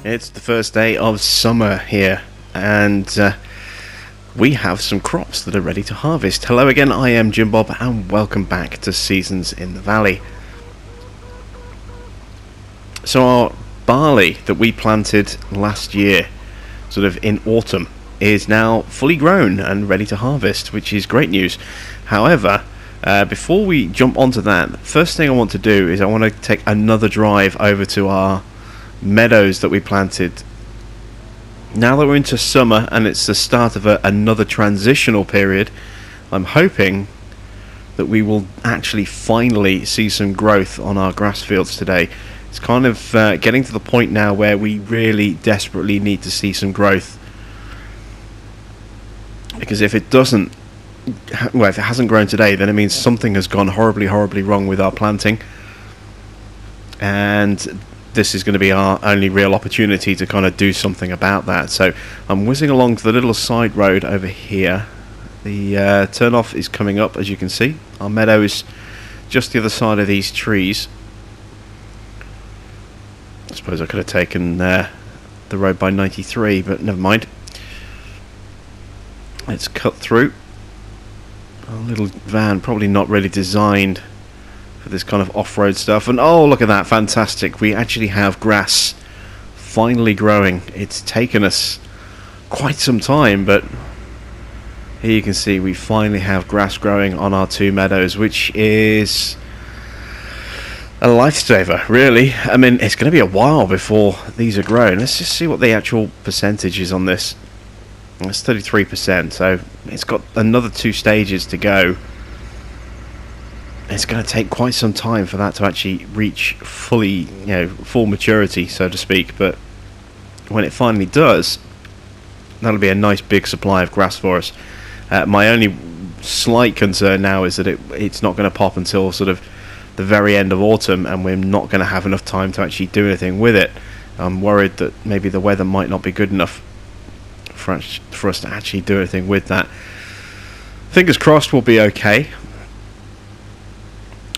It's the first day of summer here, and we have some crops that are ready to harvest. Hello again, I am Jim Bob, and welcome back to Seasons in the Valley. So our barley that we planted last year, sort of in autumn, is now fully grown and ready to harvest, which is great news. However, before we jump onto that, first thing I want to do is I want to take another drive over to our meadows that we planted. Now that we're into summer and it's the start of another transitional period, I'm hoping that we will actually finally see some growth on our grass fields today. It's kind of getting to the point now where we really desperately need to see some growth, because if it doesn't, well, if it hasn't grown today, then it means something has gone horribly wrong with our planting, and this is going to be our only real opportunity to kind of do something about that. So I'm whizzing along to the little side road over here. The turnoff is coming up, as you can see. Our meadow is just the other side of these trees. I suppose I could have taken the road by 93, but never mind. Let's cut through. Our little van probably not really designed for this kind of off-road stuff, and oh, look at that, fantastic. We actually have grass finally growing. It's taken us quite some time, but here you can see we finally have grass growing on our two meadows, which is a lifesaver, really. I mean, it's going to be a while before these are grown. Let's just see what the actual percentage is on this. It's 33%, so it's got another 2 stages to go. It's going to take quite some time for that to actually reach fully, full maturity, so to speak. But when it finally does, that'll be a nice big supply of grass for us. My only slight concern now is that it's not going to pop until sort of the very end of autumn, and we're not going to have enough time to actually do anything with it. I'm worried that maybe the weather might not be good enough for us to actually do anything with that. Fingers crossed we'll be okay.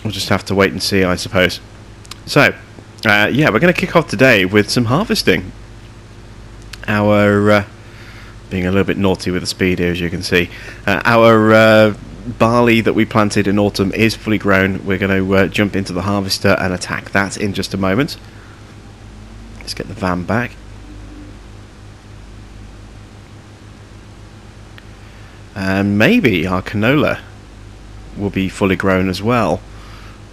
We'll just have to wait and see, I suppose. So, yeah, we're going to kick off today with some harvesting. Our, being a little bit naughty with the speed here, as you can see, our barley that we planted in autumn is fully grown. We're going to jump into the harvester and attack that in just a moment. Let's get the van back. And maybe our canola will be fully grown as well.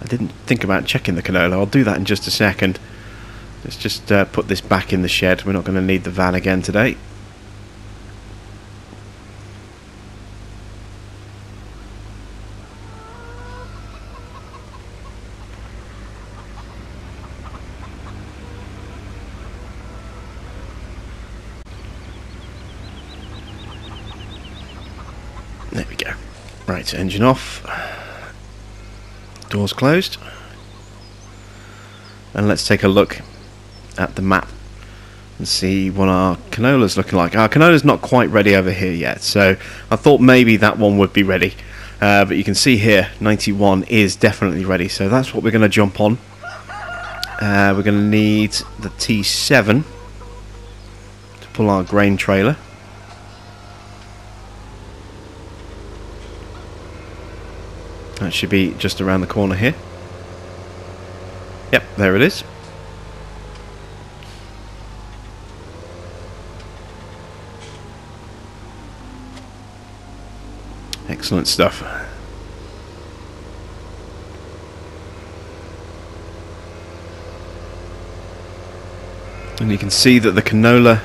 I didn't think about checking the canola. I'll do that in just a second. Let's just put this back in the shed. We're not going to need the van again today. There we go. Right, engine off. Doors closed. And let's take a look at the map and see what our canola's looking like. Our canola's not quite ready over here yet, so I thought maybe that one would be ready. But you can see here, 91 is definitely ready, so that's what we're going to jump on. We're going to need the T7 to pull our grain trailer. That should be just around the corner here. Yep, there it is. Excellent stuff. And you can see that the canola...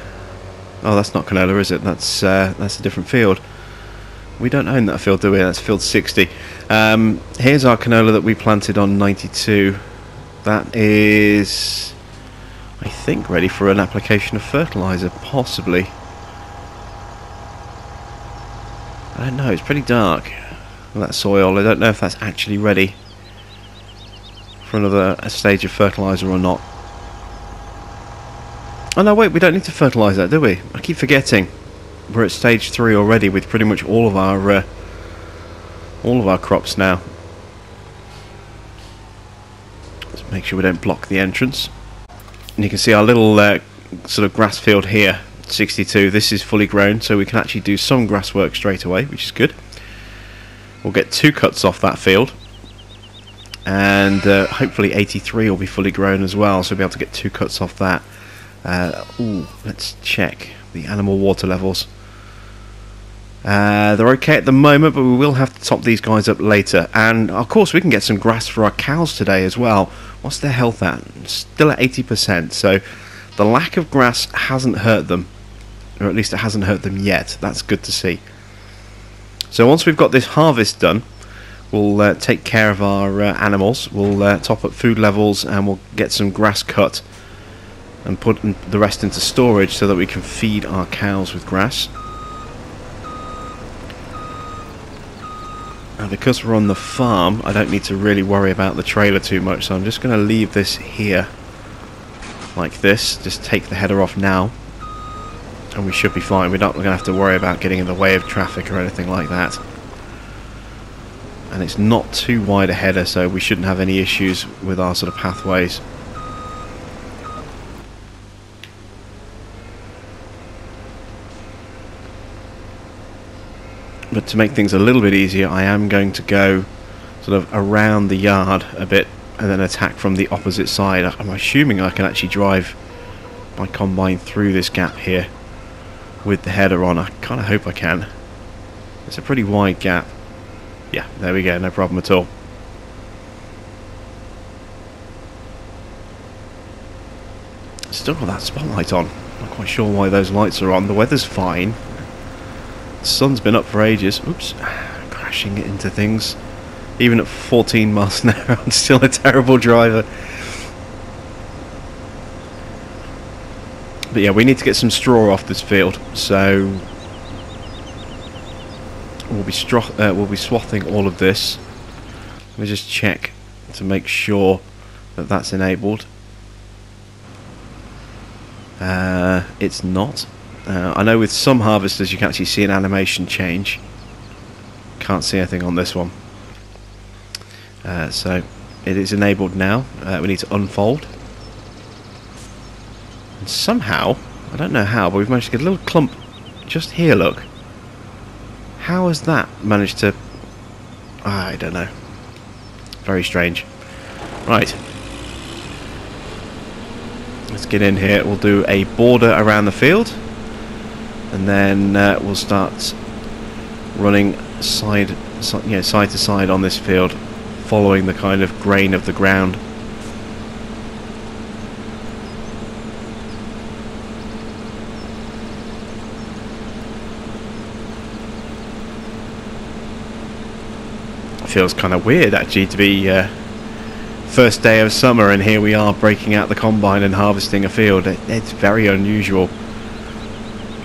Oh, that's not canola, is it? That's a different field. We don't own that field, do we? That's field 60. Here's our canola that we planted on 92. That is, I think, ready for an application of fertilizer, possibly. I don't know, it's pretty dark, that soil. I don't know if that's actually ready for another stage of fertilizer or not. Oh no, wait, we don't need to fertilize that, do we? I keep forgetting. We're at stage 3 already with pretty much all of our crops now. Let's make sure we don't block the entrance. And you can see our little sort of grass field here, 62, this is fully grown, so we can actually do some grass work straight away, which is good. We'll get 2 cuts off that field, and hopefully 83 will be fully grown as well, so we'll be able to get 2 cuts off that. Ooh, let's check the animal water levels. They're okay at the moment, but we will have to top these guys up later. And of course we can get some grass for our cows today as well. What's their health at? Still at 80%, so the lack of grass hasn't hurt them, or at least it hasn't hurt them yet. That's good to see. So once we've got this harvest done, we'll take care of our animals, we'll top up food levels, and we'll get some grass cut and put the rest into storage so that we can feed our cows with grass. Now, because we're on the farm, I don't need to really worry about the trailer too much, so I'm just going to leave this here like this. Just take the header off now, and we should be fine. We're not going to have to worry about getting in the way of traffic or anything like that. And it's not too wide a header, so we shouldn't have any issues with our sort of pathways. But to make things a little bit easier, I am going to go sort of around the yard a bit and then attack from the opposite side. I'm assuming I can actually drive my combine through this gap here with the header on. I kind of hope I can. It's a pretty wide gap. Yeah, there we go, no problem at all. Still got that spotlight on. Not quite sure why those lights are on. The weather's fine. The sun's been up for ages. Oops, crashing into things. Even at 14 miles an hour, I'm still a terrible driver. But yeah, we need to get some straw off this field, so we'll be swathing all of this. Let me just check to make sure that that's enabled. It's not. I know with some harvesters you can actually see an animation change. Can't see anything on this one. So it is enabled now. We need to unfold. And somehow, I don't know how, but we've managed to get a little clump just here, look. How has that managed to... I don't know. Very strange. Right. Let's get in here. We'll do a border around the field. And then we'll start running side to side on this field, following the kind of grain of the ground. It feels kind of weird actually to be first day of summer and here we are breaking out the combine and harvesting a field. It's very unusual.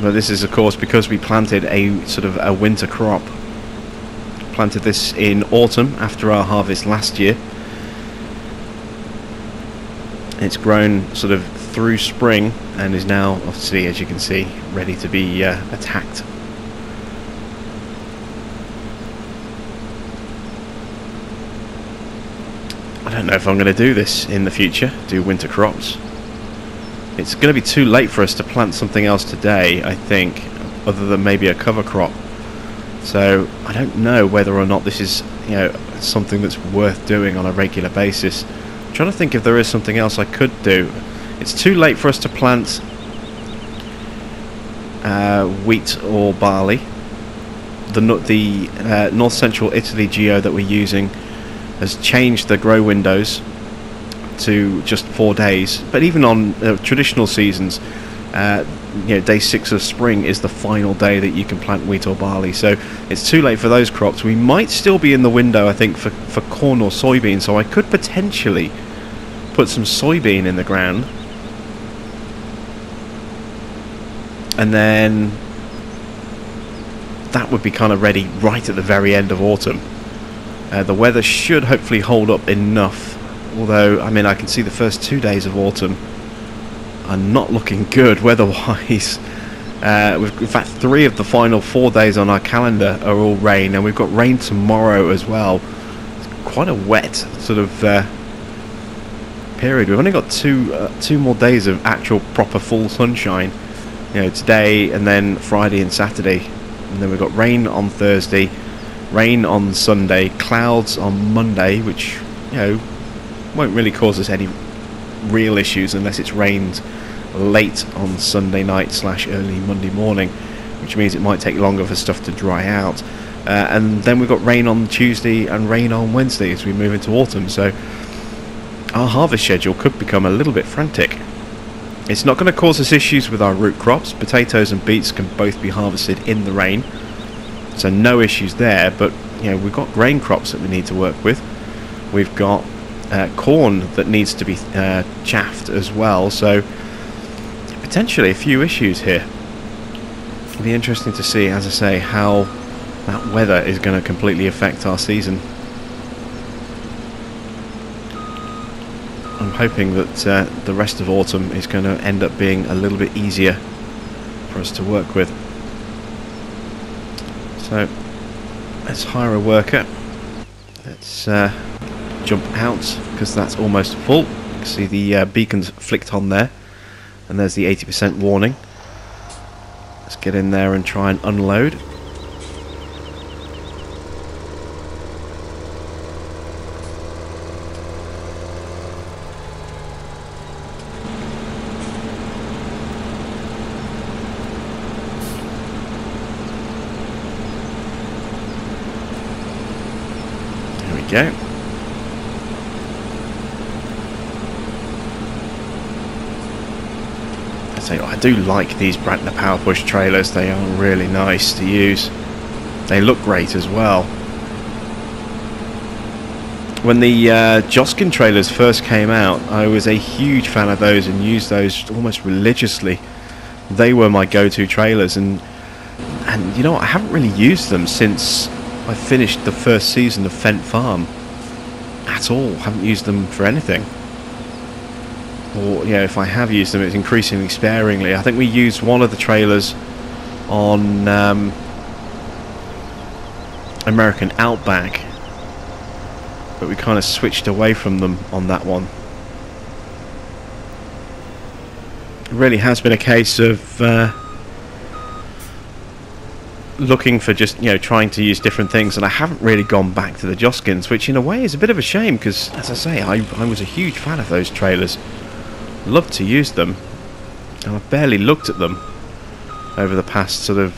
But this is of course because we planted a sort of a winter crop. Planted this in autumn after our harvest last year. It's grown sort of through spring and is now obviously, as you can see, ready to be attacked. I don't know if I'm going to do this in the future, do winter crops. It's going to be too late for us to plant something else today, I think, other than maybe a cover crop. So I don't know whether or not this is, you know, something that's worth doing on a regular basis. I'm trying to think if there is something else I could do. It's too late for us to plant wheat or barley. The North Central Italy geo that we're using has changed the grow windows to just 4 days, but even on traditional seasons, you know, day 6 of spring is the final day that you can plant wheat or barley, so it's too late for those crops. We might still be in the window, I think, for corn or soybean, so I could potentially put some soybean in the ground, and then that would be kind of ready right at the very end of autumn. The weather should hopefully hold up enough, although I mean I can see the first 2 days of autumn are not looking good weather-wise. In fact, 3 of the final 4 days on our calendar are all rain, and we've got rain tomorrow as well. It's quite a wet sort of period. We've only got two more days of actual proper full sunshine. You know, today and then Friday and Saturday, and then we've got rain on Thursday, rain on Sunday, clouds on Monday, which, you know, won't really cause us any real issues unless it's rained late on Sunday night / early Monday morning, which means it might take longer for stuff to dry out. And then we've got rain on Tuesday and rain on Wednesday as we move into autumn, so our harvest schedule could become a little bit frantic. It's not going to cause us issues with our root crops. Potatoes and beets can both be harvested in the rain, so no issues there. But you know, we've got grain crops that we need to work with. We've got corn that needs to be chaffed as well, so potentially a few issues here. It'll be interesting to see, as I say, how that weather is going to completely affect our season. I'm hoping that the rest of autumn is going to end up being a little bit easier for us to work with. So let's hire a worker. Let's jump out because that's almost full. You can see the beacons flicked on there, and there's the 80% warning. Let's get in there and try and unload. Go. I do like these Brantner Power Push trailers. They are really nice to use. They look great as well. When the Joskin trailers first came out, I was a huge fan of those and used those almost religiously. They were my go-to trailers, and you know what, I haven't really used them since I finished the first season of Fent Farm at all. Haven't used them for anything, or you know, if I have used them, it's increasingly sparingly. I think we used one of the trailers on American Outback, but we kind of switched away from them on that one. It really has been a case of looking for just, you know, trying to use different things, and I haven't really gone back to the Joskins, which in a way is a bit of a shame because, as I say, I was a huge fan of those trailers. Loved to use them, and I've barely looked at them over the past sort of,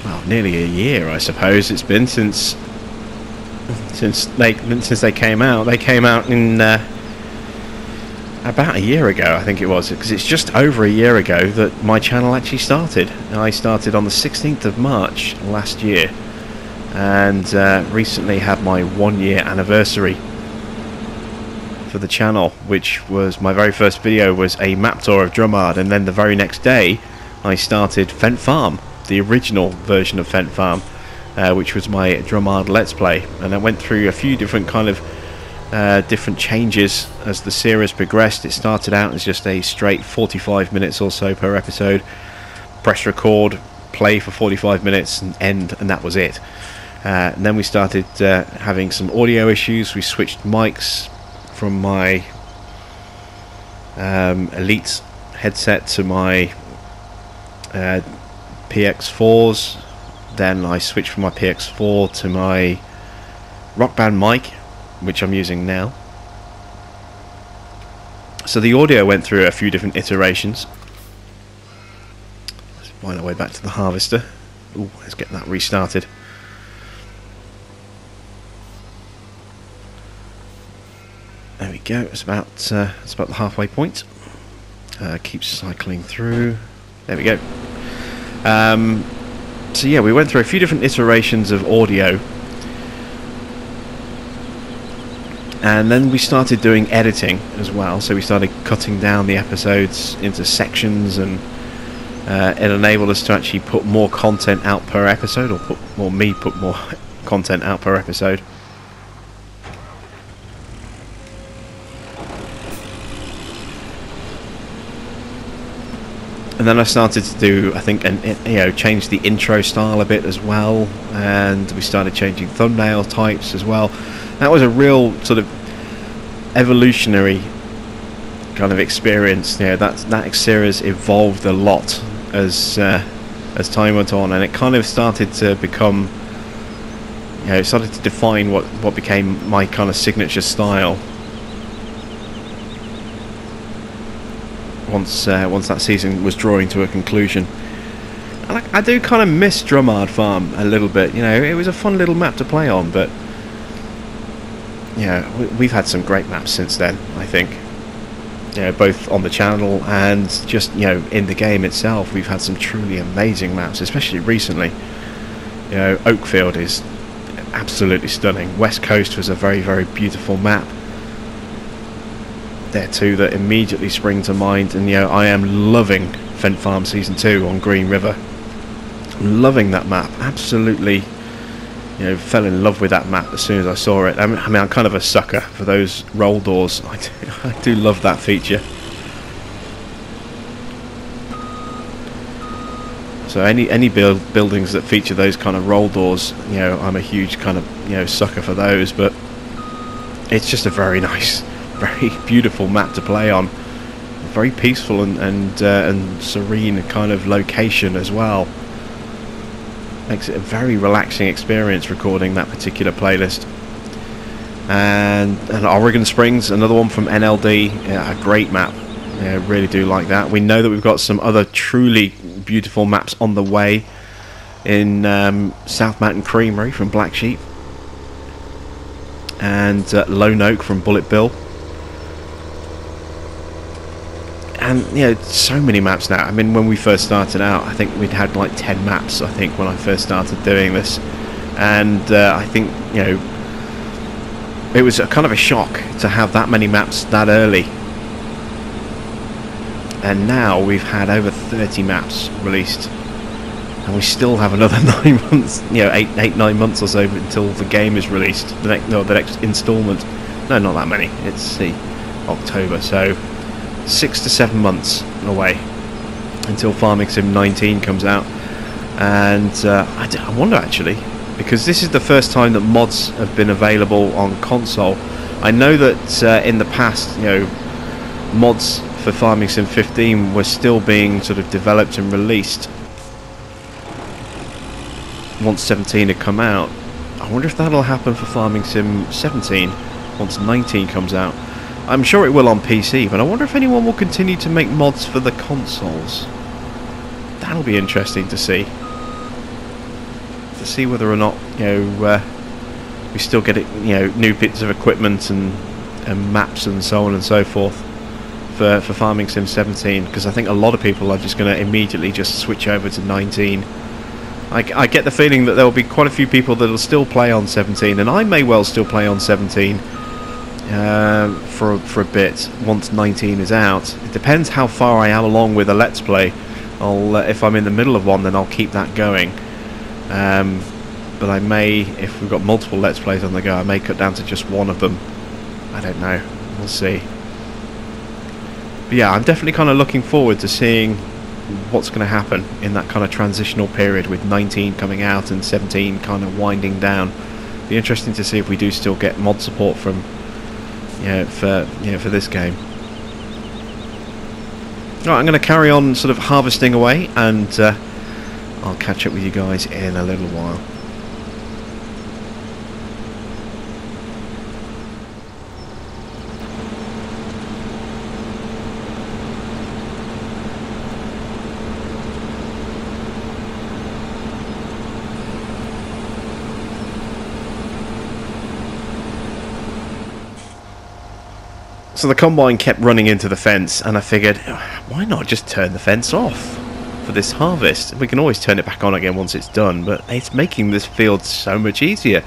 well, nearly a year, I suppose it's been since they came out. They came out in about a year ago, I think it was, because it's just over a year ago that my channel actually started. I started on the 16th of March last year, and recently had my 1-year anniversary for the channel, which was my very first video was a map tour of Drummard, and then the very next day I started Fent Farm, the original version of Fent Farm, which was my Drummard Let's Play, and I went through a few different kind of different changes as the series progressed. It started out as just a straight 45 minutes or so per episode, press record, play for 45 minutes and end, and that was it. And then we started having some audio issues. We switched mics from my Elite headset to my PX4s. Then I switched from my PX4 to my Rock Band mic, which I'm using now. So the audio went through a few different iterations. Let's find our way back to the harvester. Ooh, let's get that restarted. There we go. It's about the halfway point. Keep cycling through. There we go. So yeah, we went through a few different iterations of audio. And then we started doing editing as well, so we started cutting down the episodes into sections, and it enabled us to actually put more content out per episode, or put more content out per episode. And then I started to do, I think, change the intro style a bit as well, and we started changing thumbnail types as well. That was a real sort of evolutionary kind of experience. You know, that series evolved a lot as time went on, and it kind of started to become, you know, it started to define what became my kind of signature style. Once that season was drawing to a conclusion. And I do kind of miss Drummard Farm a little bit. You know, it was a fun little map to play on, but yeah, we've had some great maps since then, I think. You know, both on the channel and just, you know, in the game itself, we've had some truly amazing maps, especially recently. You know, Oakfield is absolutely stunning. West Coast was a very, very beautiful map. There too that immediately spring to mind, and you know, I am loving Fent Farm Season 2 on Green River. I'm loving that map, absolutely. You know, fell in love with that map as soon as I saw it. I mean, I'm kind of a sucker for those roll doors. I do love that feature. So any buildings that feature those kind of roll doors, you know, I'm a huge kind of, you know, sucker for those. But it's just a very nice, very beautiful map to play on. Very peaceful and serene kind of location as well. Makes it a very relaxing experience recording that particular playlist. And Oregon Springs, another one from NLD, yeah, a great map. Yeah, I really do like that. We know that we've got some other truly beautiful maps on the way in South Mountain Creamery from Black Sheep, and Lone Oak from Bullet Bill. And you know, so many maps now. I mean, when we first started out, I think we'd had like 10 maps, I think, when I first started doing this. And I think, you know, it was a kind of a shock to have that many maps that early. And now we've had over 30 maps released, and we still have another 9 months, you know, 9 months or so until the game is released. The next instalment. No, not that many. It's October, so 6 to 7 months away until Farming Sim 19 comes out. And I wonder, actually, because this is the first time that mods have been available on console. I know that in the past, you know, mods for Farming Sim 15 were still being sort of developed and released once 17 had come out. I wonder if that'll happen for Farming Sim 17 once 19 comes out. I'm sure it will on PC, but I wonder if anyone will continue to make mods for the consoles. That'll be interesting to see. To see whether or not, you know, we still get it, you know, new bits of equipment and maps and so on and so forth for Farming Sim 17, because I think a lot of people are just going to immediately just switch over to 19. I get the feeling that there will be quite a few people that will still play on 17, and I may well still play on 17 for a bit once 19 is out. It depends how far I am along with a Let's Play. If I'm in the middle of one, then I'll keep that going. But I may, if we've got multiple Let's Plays on the go, I may cut down to just one of them. I don't know. We'll see. But yeah, I'm definitely kind of looking forward to seeing what's going to happen in that kind of transitional period with 19 coming out and 17 kind of winding down. Be interesting to see if we do still get mod support from, for this game. Right, I'm going to carry on sort of harvesting away, and I'll catch up with you guys in a little while. So the combine kept running into the fence, and I figured, why not just turn the fence off for this harvest? We can always turn it back on again once it's done, but it's making this field so much easier.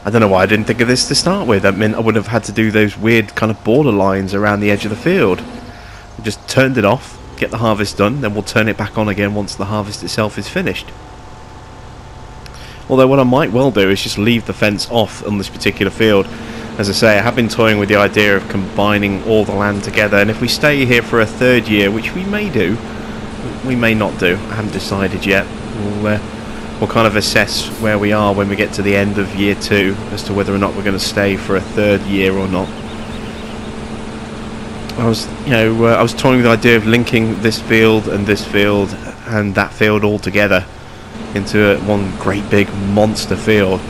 I don't know why I didn't think of this to start with. I mean, I would have had to do those weird kind of border lines around the edge of the field. We just turned it off, get the harvest done, then we'll turn it back on again once the harvest itself is finished. Although what I might well do is just leave the fence off on this particular field. As I say, I have been toying with the idea of combining all the land together, and if we stay here for a third year, which we may do, we may not do, I haven't decided yet. We'll kind of assess where we are when we get to the end of year 2 as to whether or not we're going to stay for a third year or not. I was toying with the idea of linking this field and that field all together into one great big monster field.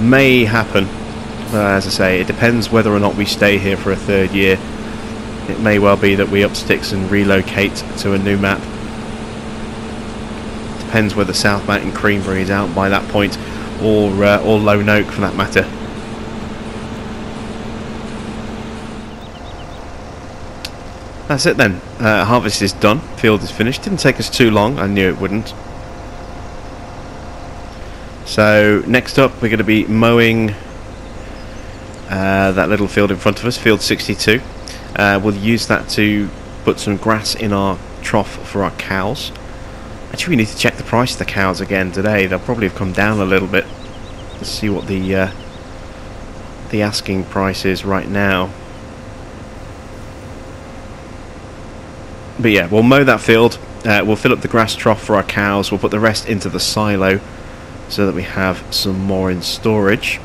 May happen. As I say, it depends whether or not we stay here for a third year. It may well be that we up sticks and relocate to a new map. Depends whether South Mountain Creamberry is out by that point, or Lone Oak for that matter. That's it then. Harvest is done. Field is finished. Didn't take us too long. I knew it wouldn't. So next up we're going to be mowing that little field in front of us, field 62. We'll use that to put some grass in our trough for our cows. Actually, we need to check the price of the cows again today. They'll probably have come down a little bit. Let's see what the asking price is right now. But yeah, we'll mow that field. We'll fill up the grass trough for our cows. We'll put the rest into the silo so that we have some more in storage.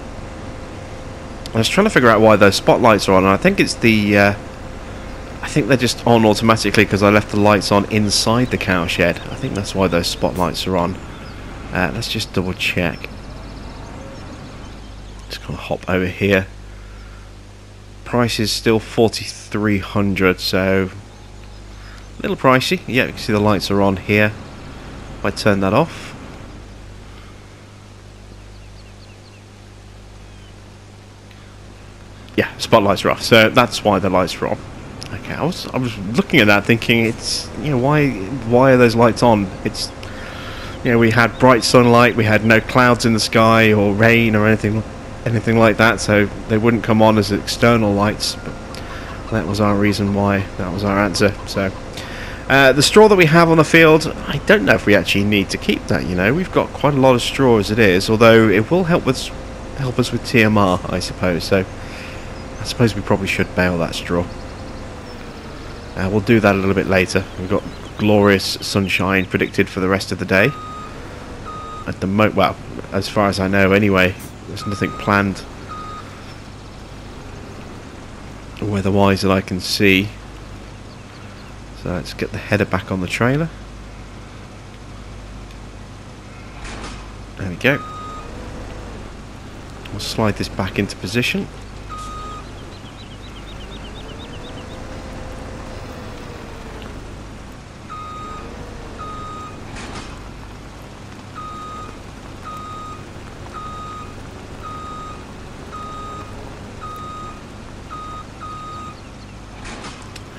I was trying to figure out why those spotlights are on, and I think it's the I think they're just on automatically because I left the lights on inside the cow shed. I think that's why those spotlights are on. Let's just double check. Just gonna hop over here. Price is still 4,300, so a little pricey. Yeah, you can see the lights are on here. If I turn that off. Yeah, spotlights are off, so that's why the lights are on. Okay, I was looking at that thinking, it's, you know, why are those lights on? It's, you know, we had bright sunlight, we had no clouds in the sky or rain or anything like that, so they wouldn't come on as external lights. But that was our reason why. That was our answer. So the straw that we have on the field, I don't know if we actually need to keep that. You know, we've got quite a lot of straw as it is, although it will help us with TMR, I suppose. So I suppose we probably should bale that straw. We'll do that a little bit later. We've got glorious sunshine predicted for the rest of the day. At the well, as far as I know, anyway, there's nothing planned weather-wise that I can see. So let's get the header back on the trailer. There we go. We'll slide this back into position.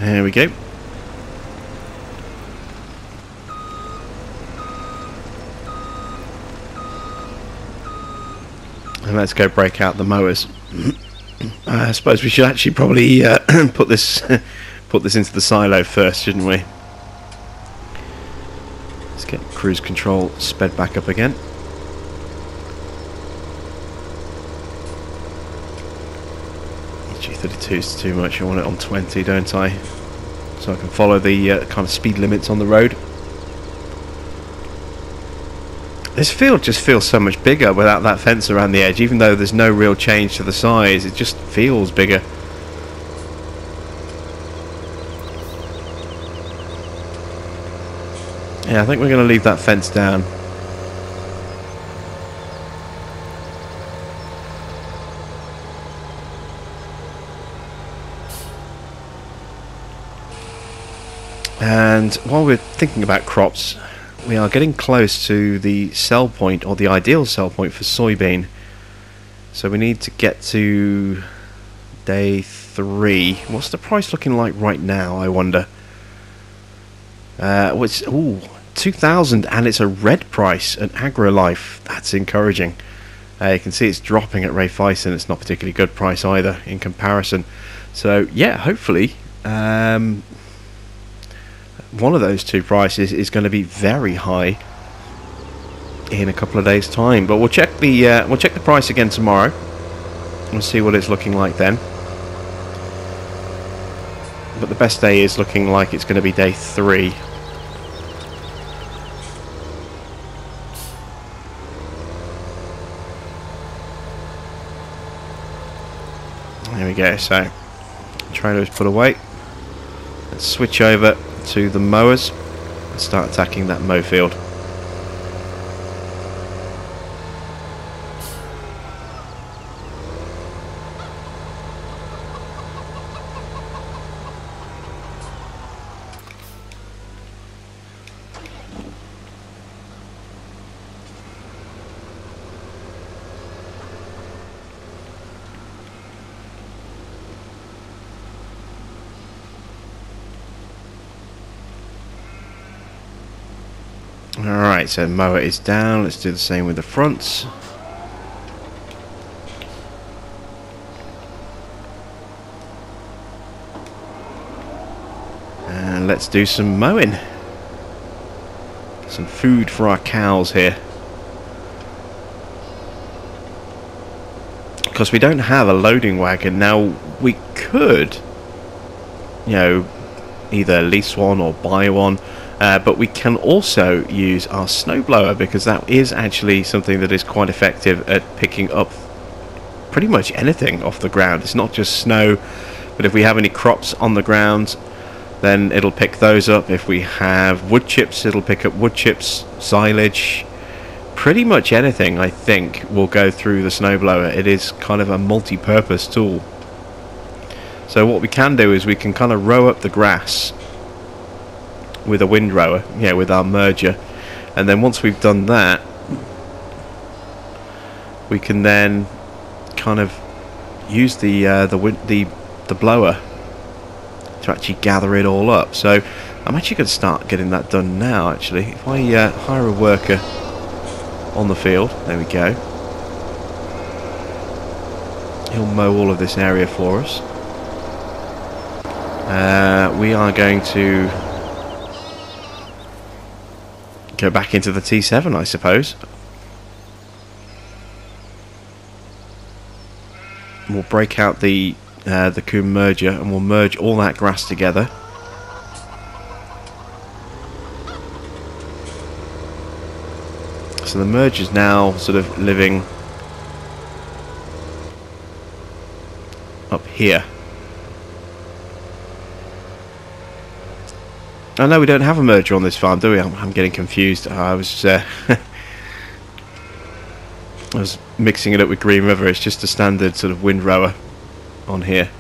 There we go. And let's go break out the mowers. I suppose we should actually probably put this into the silo first, shouldn't we? Let's get cruise control sped back up again. G32 is too much. I want it on 20, don't I? So I can follow the kind of speed limits on the road. This field just feels so much bigger without that fence around the edge, even though there's no real change to the size. It just feels bigger. Yeah, I think we're going to leave that fence down. And while we're thinking about crops, we are getting close to the sell point, or the ideal sell point for soybean. So we need to get to day 3. What's the price looking like right now, I wonder? Ooh, 2,000, and it's a red price at AgriLife. That's encouraging. You can see it's dropping at Raiffeisen. It's not particularly good price either in comparison. So yeah, hopefully one of those two prices is going to be very high in a couple of days' time. But we'll check the price again tomorrow and see what it's looking like then. But the best day is looking like it's going to be day 3. There we go. So trailer is put away. let's switch over to the mowers and start attacking that mow field. Alright, so mower is down. Let's do the same with the fronts. And let's do some mowing. Some food for our cows here. Because we don't have a loading wagon. Now, we could, you know, either lease one or buy one. But we can also use our snowblower, because that is actually something that is quite effective at picking up pretty much anything off the ground. It's not just snow, but if we have any crops on the ground, then it'll pick those up. If we have wood chips, it'll pick up wood chips, silage, pretty much anything, I think, will go through the snowblower. It is kind of a multi-purpose tool. So what we can do is we can kind of row up the grass with a windrower, yeah, with our merger, and then once we've done that, we can then kind of use the blower to actually gather it all up. So I'm actually going to start getting that done now. Actually, if I hire a worker on the field, there we go. He'll mow all of this area for us. We are going to go back into the T7, I suppose. We'll break out the Coom merger and we'll merge all that grass together. So the merge is now sort of living up here. I know we don't have a merger on this farm, do we? I'm getting confused. I was mixing it up with Green River. It's just a standard sort of windrower on here.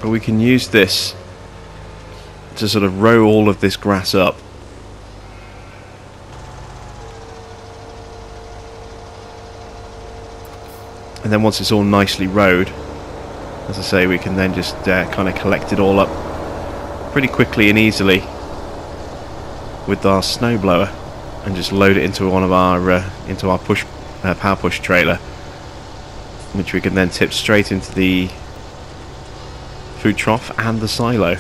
But we can use this to sort of row all of this grass up. And then once it's all nicely rowed, as I say, we can then just kind of collect it all up pretty quickly and easily with our snowblower and just load it into one of our power push trailer, which we can then tip straight into the food trough and the silo.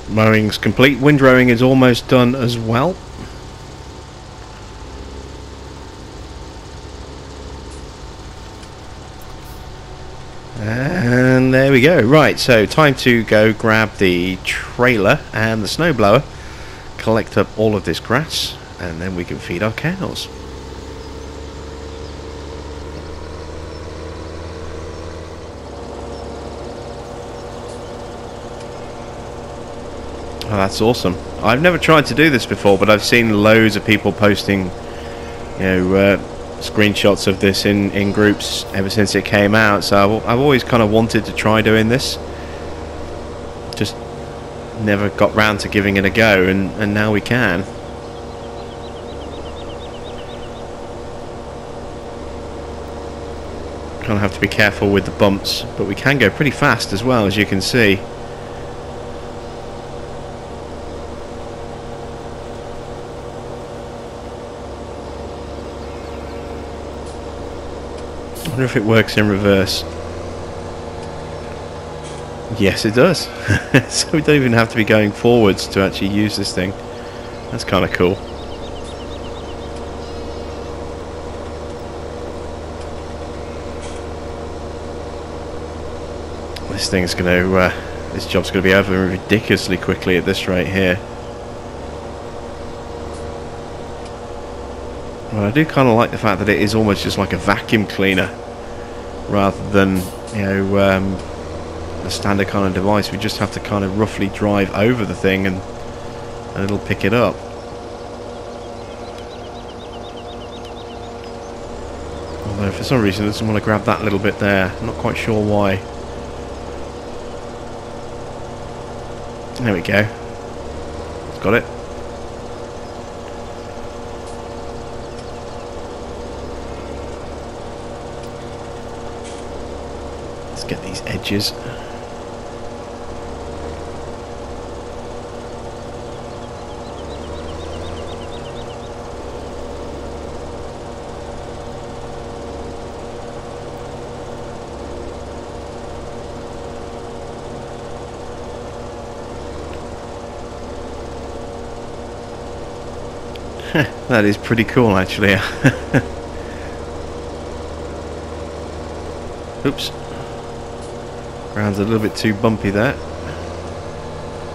Mowing's complete. Windrowing is almost done as well. And there we go. Right, so time to go grab the trailer and the snowblower, collect up all of this grass, and then we can feed our cows. Oh, that's awesome. I've never tried to do this before, but I've seen loads of people posting, you know, screenshots of this in groups ever since it came out. So I've always kind of wanted to try doing this. Just never got round to giving it a go, and now we can. Kind of have to be careful with the bumps, but we can go pretty fast as well, as you can see. I wonder if it works in reverse. Yes, it does. So we don't even have to be going forwards to actually use this thing. That's kind of cool. This this thing's going to, this job's going to be over ridiculously quickly at this rate here. Well, I do kind of like the fact that it is almost just like a vacuum cleaner, rather than, you know, a standard kind of device. We just have to kind of roughly drive over the thing and it'll pick it up. Although for some reason it doesn't want to grab that little bit there. I'm not quite sure why. There we go. It's got it. Let's get these edges. That is pretty cool, actually. Oops. Ground's a little bit too bumpy there.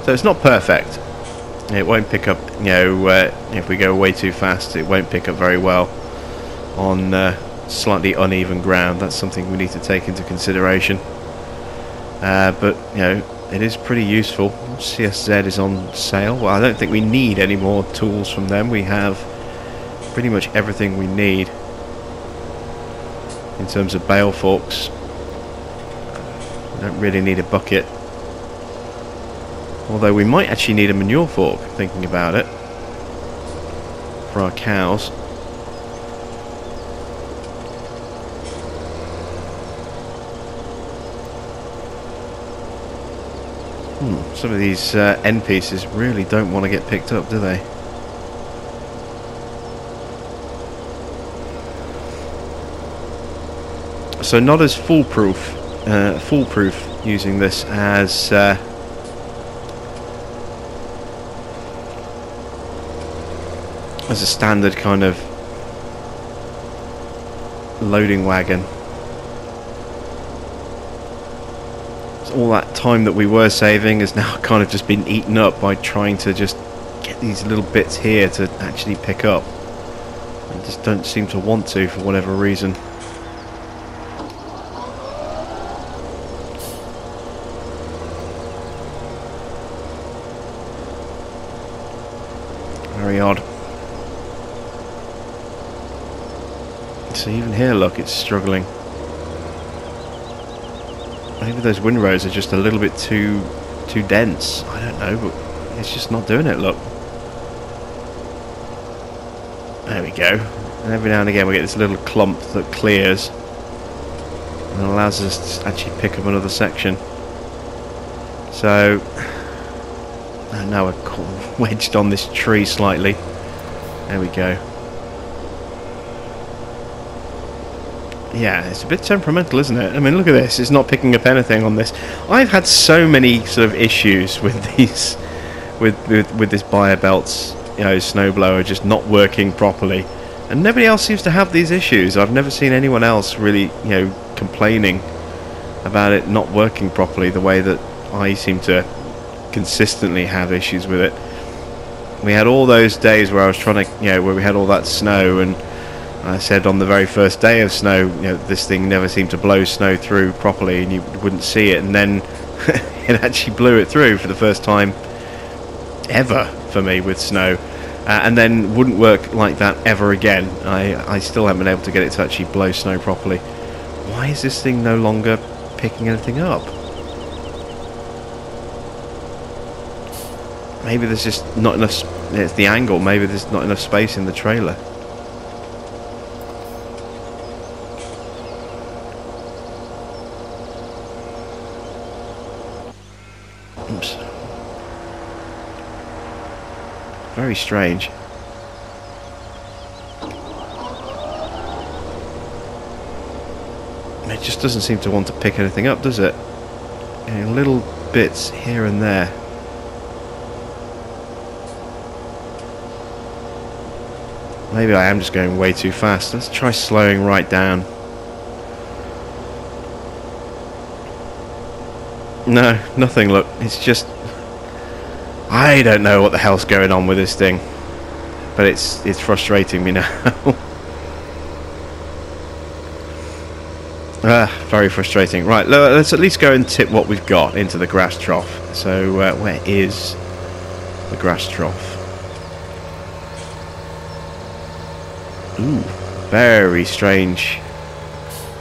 So it's not perfect. It won't pick up, you know, if we go way too fast, it won't pick up very well on slightly uneven ground. That's something we need to take into consideration. But, you know, it is pretty useful. CSZ is on sale. Well, I don't think we need any more tools from them. We have pretty much everything we need in terms of bale forks. We don't really need a bucket. Although we might actually need a manure fork, thinking about it, for our cows. Some of these end pieces really don't want to get picked up, do they? So not as foolproof using this as a standard kind of loading wagon. All that time that we were saving has now kind of just been eaten up by trying to just get these little bits here to actually pick up. I just don't seem to want to for whatever reason. Very odd. So even here, look, it's struggling. Maybe those windrows are just a little bit too dense. I don't know, but it's just not doing it, look. There we go. And every now and again we get this little clump that clears and allows us to actually pick up another section. So now we're wedged on this tree slightly. There we go. Yeah, it's a bit temperamental, isn't it? I mean, look at this. It's not picking up anything on this. I've had so many sort of issues with these, with this Buyer Belts, you know, snowblower just not working properly, and nobody else seems to have these issues. I've never seen anyone else really, you know, complaining about it not working properly the way that I seem to consistently have issues with it. We had all those days where I was trying to, you know, where we had all that snow, and I said on the very first day of snow, you know, this thing never seemed to blow snow through properly and you wouldn't see it, and then it actually blew it through for the first time ever for me with snow, and then wouldn't work like that ever again. I still haven't been able to get it to actually blow snow properly. Why is this thing no longer picking anything up? Maybe there's just not enough, it's the angle, maybe there's not enough space in the trailer. Oops. Very strange. It just doesn't seem to want to pick anything up, does it? Little bits here and there. Maybe I am just going way too fast. Let's try slowing right down. No, nothing, look. It's just... I don't know what the hell's going on with this thing. But it's frustrating me now. Very frustrating. Right, let's at least go and tip what we've got into the grass trough. So, where is the grass trough? Ooh, very strange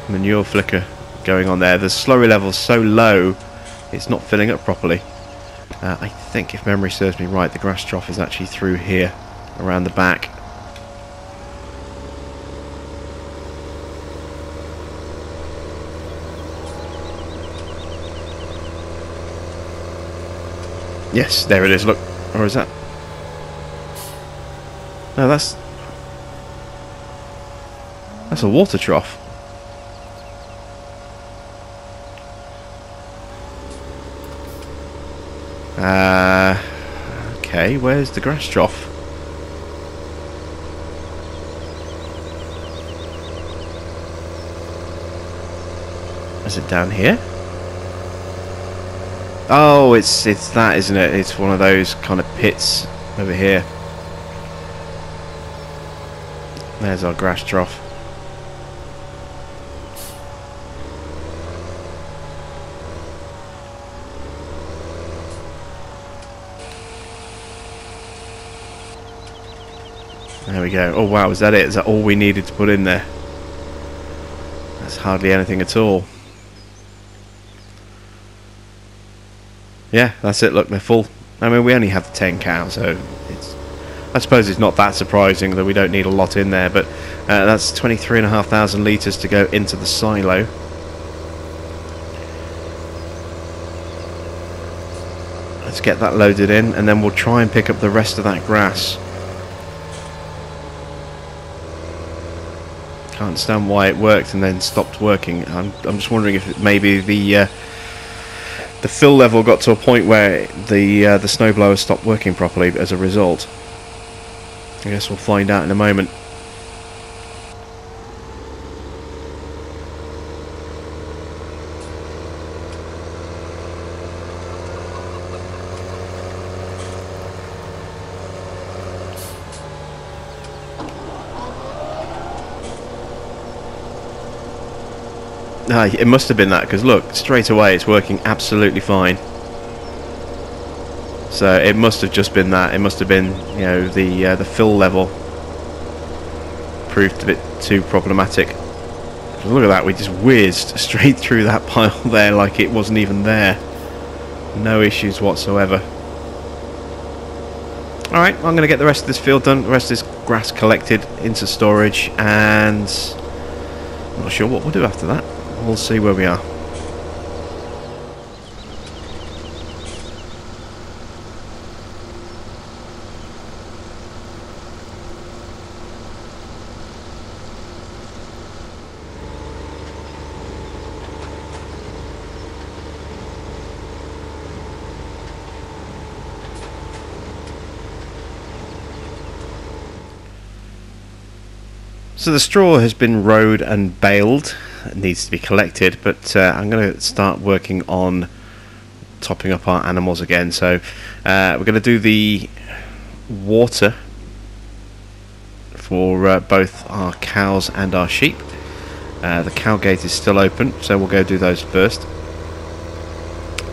manure flicker going on there. The slurry level's so low, it's not filling up properly. I think, if memory serves me right, the grass trough is actually through here, around the back. Yes, there it is, look. Or is that... No, that's a water trough. Okay, where's the grass trough? Is it down here? Oh, it's that, isn't it? It's one of those kind of pits over here. There's our grass trough. There we go. Oh wow, is that it? Is that all we needed to put in there? That's hardly anything at all. Yeah, that's it. Look, they're full. I mean, we only have 10 cows, so I suppose it's not that surprising that we don't need a lot in there, but that's 23,500 litres to go into the silo. Let's get that loaded in, and then we'll try and pick up the rest of that grass. Can't understand why it worked and then stopped working. I'm just wondering if maybe the fill level got to a point where the snowblower stopped working properly as a result. I guess we'll find out in a moment. It must have been that, because look, straight away it's working absolutely fine. So it must have just been that. It must have been, you know, the fill level proved a bit too problematic. Look at that, we just whizzed straight through that pile there like it wasn't even there. No issues whatsoever. Alright, I'm going to get the rest of this field done, the rest of this grass collected into storage, and I'm not sure what we'll do after that. We'll see where we are. So the straw has been rowed and baled. It needs to be collected, but I'm going to start working on topping up our animals again. So we're going to do the water for both our cows and our sheep. The cow gate is still open, so we'll go do those first.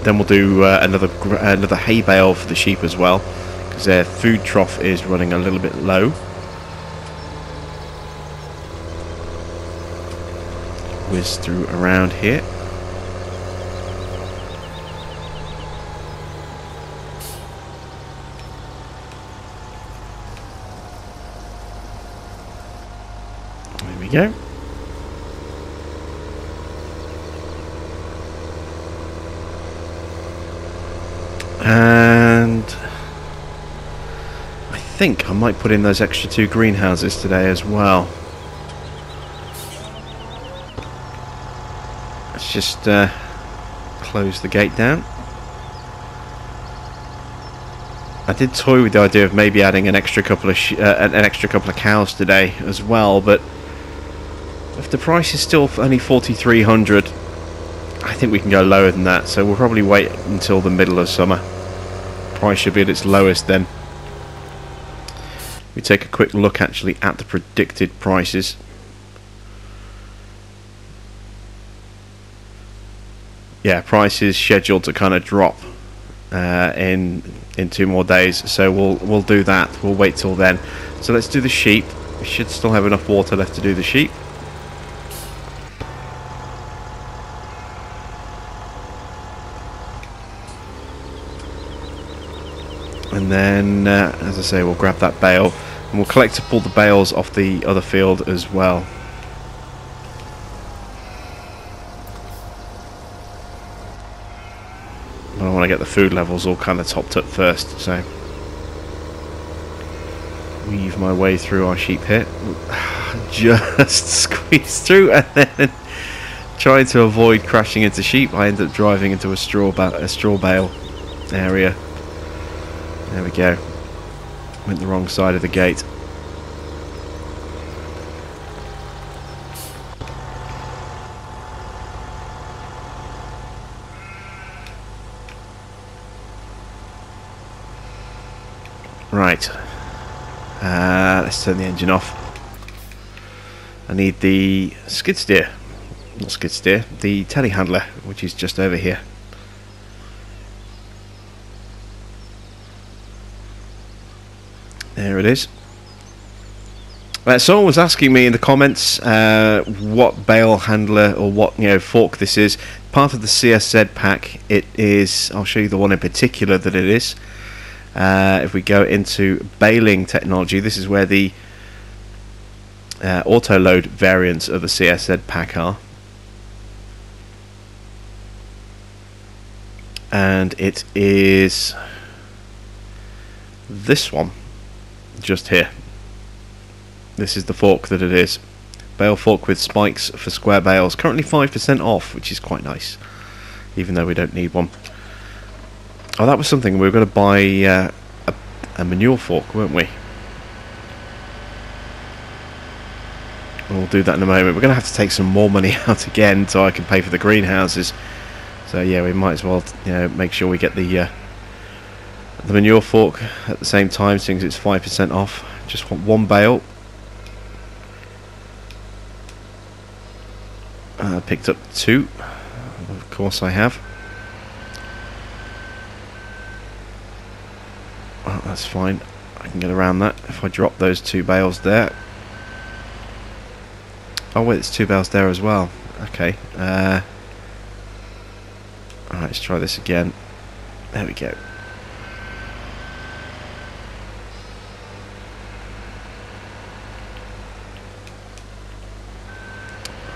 Then we'll do another hay bale for the sheep as well, because their food trough is running a little bit low. Whiz through around here. There we go. And I think I might put in those extra 2 greenhouses today as well. Let's just close the gate down. I did toy with the idea of maybe adding an extra couple of cows today as well, but if the price is still only 4,300, I think we can go lower than that, so we'll probably wait until the middle of summer. Price should be at its lowest then. We take a quick look actually at the predicted prices. Yeah, price is scheduled to kind of drop in 2 more days, so we'll do that. We'll wait till then. So let's do the sheep. We should still have enough water left to do the sheep. And then, as I say, we'll grab that bale and we'll collect up all the bales off the other field as well. But I want to get the food levels all kind of topped up first, so weave my way through our sheep here. Just squeeze through, and then trying to avoid crashing into sheep, I end up driving into a straw bale area. There we go. Went the wrong side of the gate. Right. Let's turn the engine off. I need the skid steer. Not skid steer, the telehandler, which is just over here. There it is. Someone was asking me in the comments what bale handler or what fork this is. Part of the CSZ pack. It is. I'll show you the one in particular that it is. If we go into baling technology, this is where the auto load variants of the CSZ pack are, and it is this one. Just here. This is the fork that it is. Bale fork with spikes for square bales. Currently 5% off, which is quite nice, even though we don't need one. Oh, that was something. We were going to buy a manure fork, weren't we? We'll do that in a moment. We're going to have to take some more money out again so I can pay for the greenhouses. So yeah, we might as well make sure we get the manure fork at the same time, since it's 5% off. Just want one bale. Picked up 2. Of course I have. Oh, that's fine. I can get around that if I drop those 2 bales there. Oh wait, there's 2 bales there as well. Okay. Alright, let's try this again. There we go.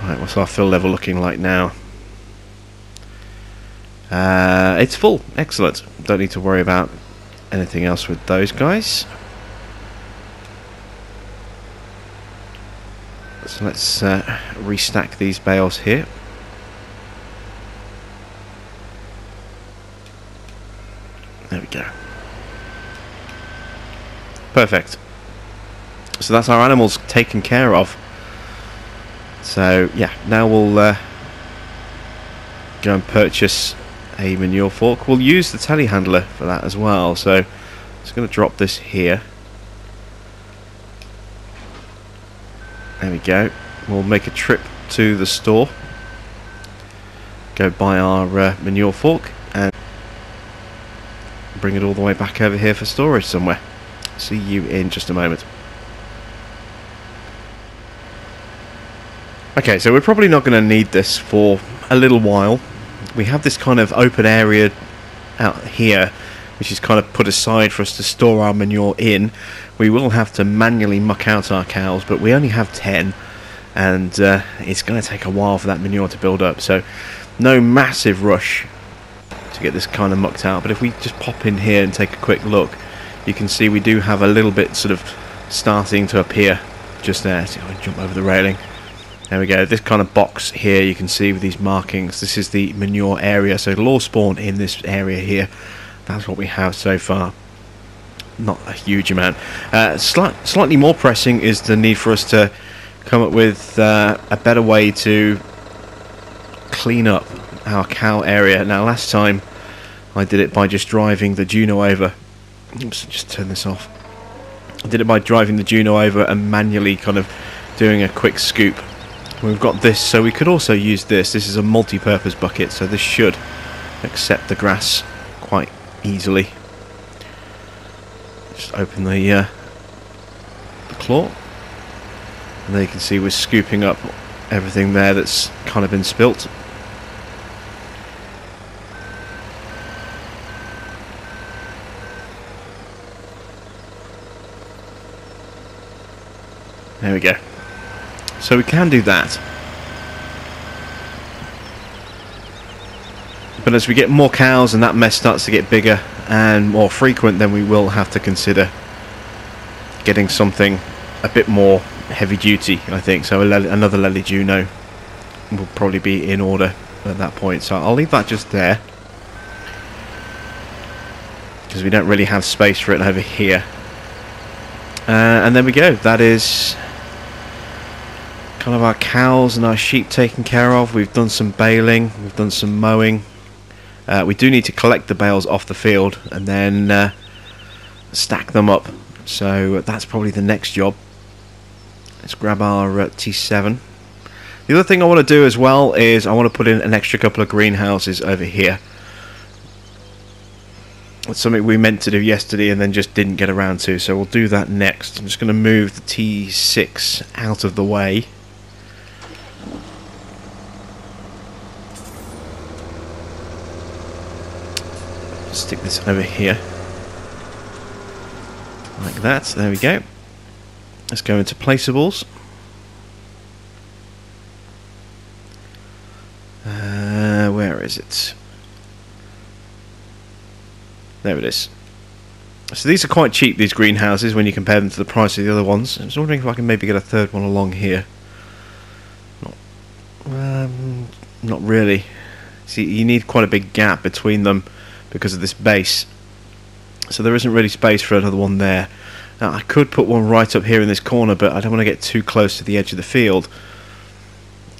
Right, what's our fill level looking like now? It's full. Excellent. Don't need to worry about anything else with those guys. So let's restack these bales here. There we go. Perfect. So that's our animals taken care of. So yeah, now we'll go and purchase a manure fork. We'll use the telehandler for that as well. So I'm just going to drop this here. There we go. We'll make a trip to the store, go buy our manure fork, and bring it all the way back over here for storage somewhere. See you in just a moment. Okay, so we're probably not going to need this for a little while. We have this kind of open area out here, which is kind of put aside for us to store our manure in. We will have to manually muck out our cows, but we only have 10, and it's going to take a while for that manure to build up. So no massive rush to get this kind of mucked out. But if we just pop in here and take a quick look, you can see we do have a little bit sort of starting to appear just there. So I'll jump over the railing. There we go. This kind of box here you can see with these markings, this is the manure area, so it'll all spawn in this area here. That's what we have so far. Not a huge amount. Slightly more pressing is the need for us to come up with a better way to clean up our cow area. Now last time I did it by just driving the Juno over. Oops, just turn this off. I did it by driving the Juno over and manually kind of doing a quick scoop. We've got this, so we could also use this. This is a multi-purpose bucket, so this should accept the grass quite easily. Just open the claw, and there you can see we're scooping up everything there that's kind of been spilt. There we go. So we can do that. But as we get more cows and that mess starts to get bigger and more frequent, then we will have to consider getting something a bit more heavy duty, I think. So another Lely Juno will probably be in order at that point. So I'll leave that just there, because we don't really have space for it over here. And there we go. That is kind of our cows and our sheep taken care of. We've done some baling, we've done some mowing. We do need to collect the bales off the field and then stack them up. So that's probably the next job. Let's grab our T7. The other thing I want to do as well is I want to put in an extra couple of greenhouses over here. It's something we meant to do yesterday and then just didn't get around to, so we'll do that next. I'm just going to move the T6 out of the way. Stick this over here like that. There we go. Let's go into placeables. Where is it? There it is. So these are quite cheap, these greenhouses, when you compare them to the price of the other ones. I was wondering if I can maybe get a third one along here. Not really. See, you need quite a big gap between them because of this base. So there isn't really space for another one there. Now I could put one right up here in this corner, but I don't want to get too close to the edge of the field.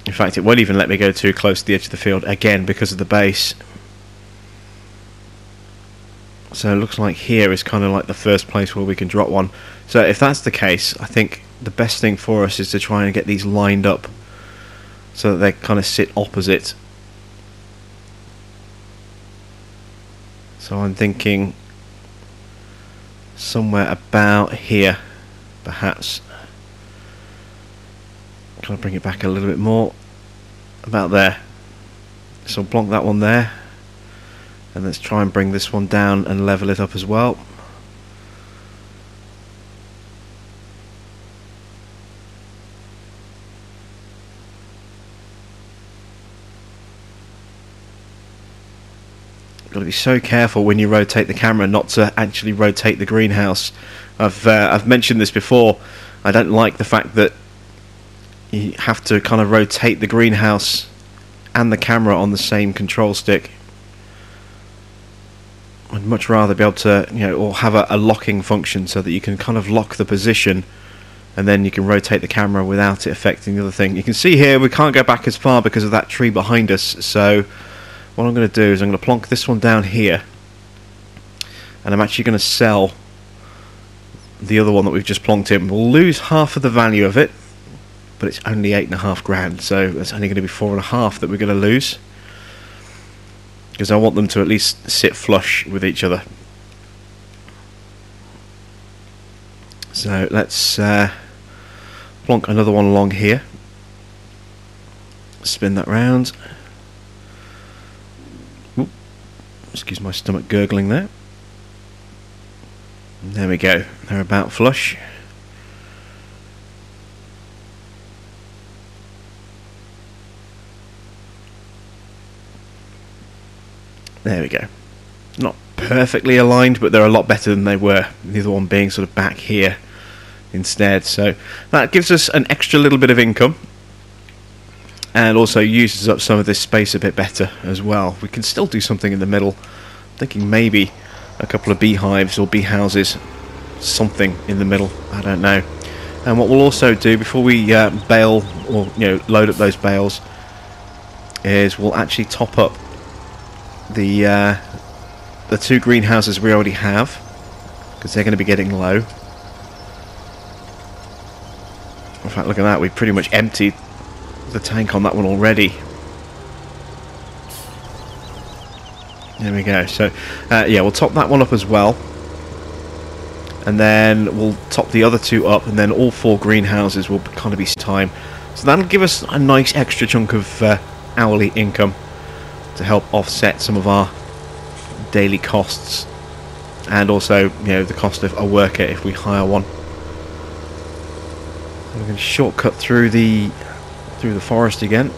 In fact, it won't even let me go too close to the edge of the field, again, because of the base. So it looks like here is kind of like the first place where we can drop one. So if that's the case, I think the best thing for us is to try and get these lined up so that they kind of sit opposite. So I'm thinking somewhere about here, perhaps. Kind of bring it back a little bit more. About there. So plonk that one there. And let's try and bring this one down and level it up as well. Got to be so careful when you rotate the camera not to actually rotate the greenhouse. I've mentioned this before. I don't like the fact that you have to kind of rotate the greenhouse and the camera on the same control stick. I'd much rather be able to, or have a locking function so that you can kind of lock the position and then you can rotate the camera without it affecting the other thing. You can see here we can't go back as far because of that tree behind us, so what I'm going to do is I'm going to plonk this one down here, and I'm actually going to sell the other one that we've just plonked in. We'll lose half of the value of it, but it's only 8.5 grand, so it's only going to be 4.5 that we're going to lose, because I want them to at least sit flush with each other. So let's plonk another one along here, spin that round. Ooh, excuse my stomach gurgling there. There we go, they're about flush. There we go. Not perfectly aligned, but they're a lot better than they were. The other one being sort of back here instead. So that gives us an extra little bit of income, and also uses up some of this space a bit better as well. We can still do something in the middle. I'm thinking maybe a couple of beehives or bee houses, something in the middle. I don't know. And what we'll also do before we bale or load up those bales is we'll actually top up the 2 greenhouses we already have, because they're going to be getting low. In fact, look at that, we pretty much emptied the tank on that one already. There we go. So yeah, we'll top that one up as well, and then we'll top the other 2 up, and then all 4 greenhouses will kind of be time. So that'll give us a nice extra chunk of hourly income to help offset some of our daily costs, and also, you know, the cost of a worker if we hire one. We're going to shortcut through the forest again.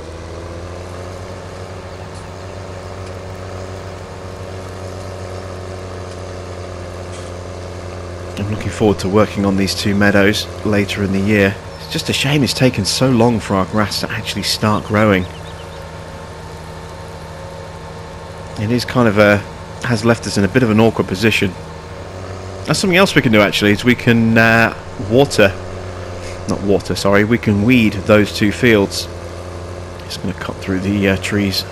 I'm looking forward to working on these 2 meadows later in the year. It's just a shame it's taken so long for our grass to actually start growing. It is kind of has left us in a bit of an awkward position. That's something else we can do actually, is we can we can weed those 2 fields. Just going to cut through the trees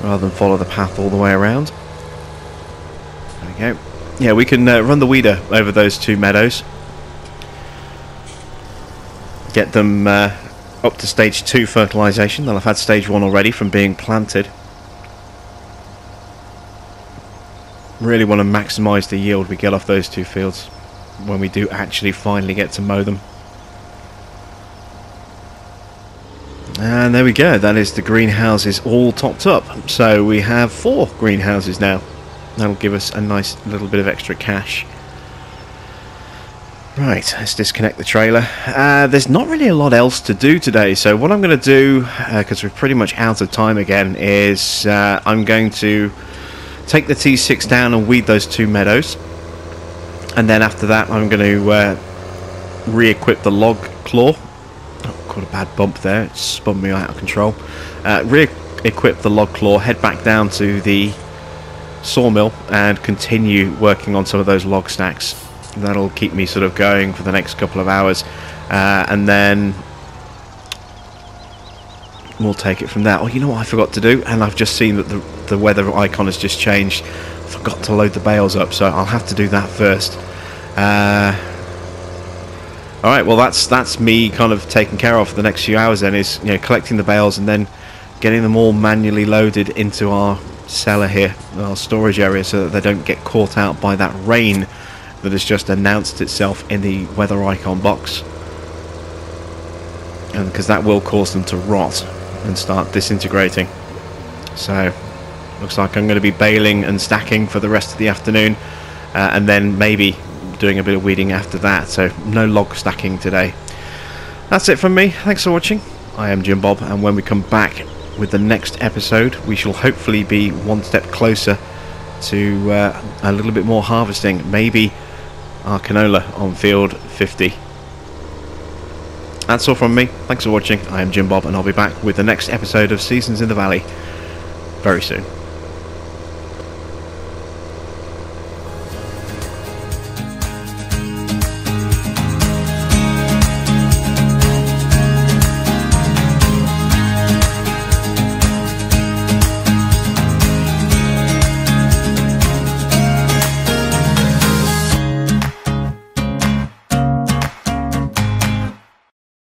rather than follow the path all the way around. There we go. Yeah, we can run the weeder over those 2 meadows. Get them up to stage 2 fertilisation. They'll have had stage 1 already from being planted. Really want to maximise the yield we get off those 2 fields when we do actually finally get to mow them. And there we go, that is the greenhouses all topped up. So we have 4 greenhouses now. That'll give us a nice little bit of extra cash. Right, let's disconnect the trailer. There's not really a lot else to do today, so what I'm going to do, because we're pretty much out of time again, is I'm going to take the T6 down and weed those 2 meadows, and then after that I'm going to re-equip the log claw. Oh, got a bad bump there, it spun me out of control. Re-equip the log claw, head back down to the sawmill and continue working on some of those log stacks. That'll keep me sort of going for the next couple of hours, and then we'll take it from there. Oh, you know what I forgot to do, and I've just seen that the weather icon has just changed. I forgot to load the bales up, so I'll have to do that first. Alright, well that's me kind of taken care of for the next few hours then, is, you know, collecting the bales and then getting them all manually loaded into our cellar here, our storage area, so that they don't get caught out by that rain that has just announced itself in the weather icon box, and because that will cause them to rot and start disintegrating. So looks like I'm going to be baling and stacking for the rest of the afternoon, and then maybe doing a bit of weeding after that. So no log stacking today. That's it from me. Thanks for watching. I am Jim Bob, and when we come back with the next episode, we shall hopefully be one step closer to a little bit more harvesting, maybe our canola on field 50. That's all from me. Thanks for watching. I am Jim Bob, and I'll be back with the next episode of Seasons in the Valley very soon.